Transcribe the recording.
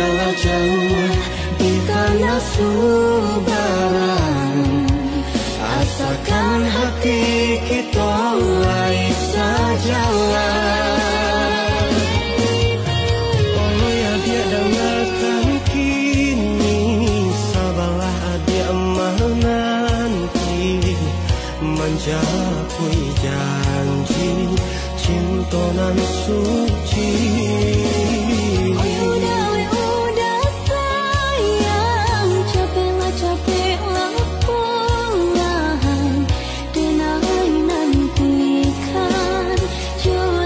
walau jauh di tanah Subaran, asalkan hati kita lain sajalah. Oh ya dia dengarkan kini, sabarlah dia menanti, mencapai janji cinta nan suci.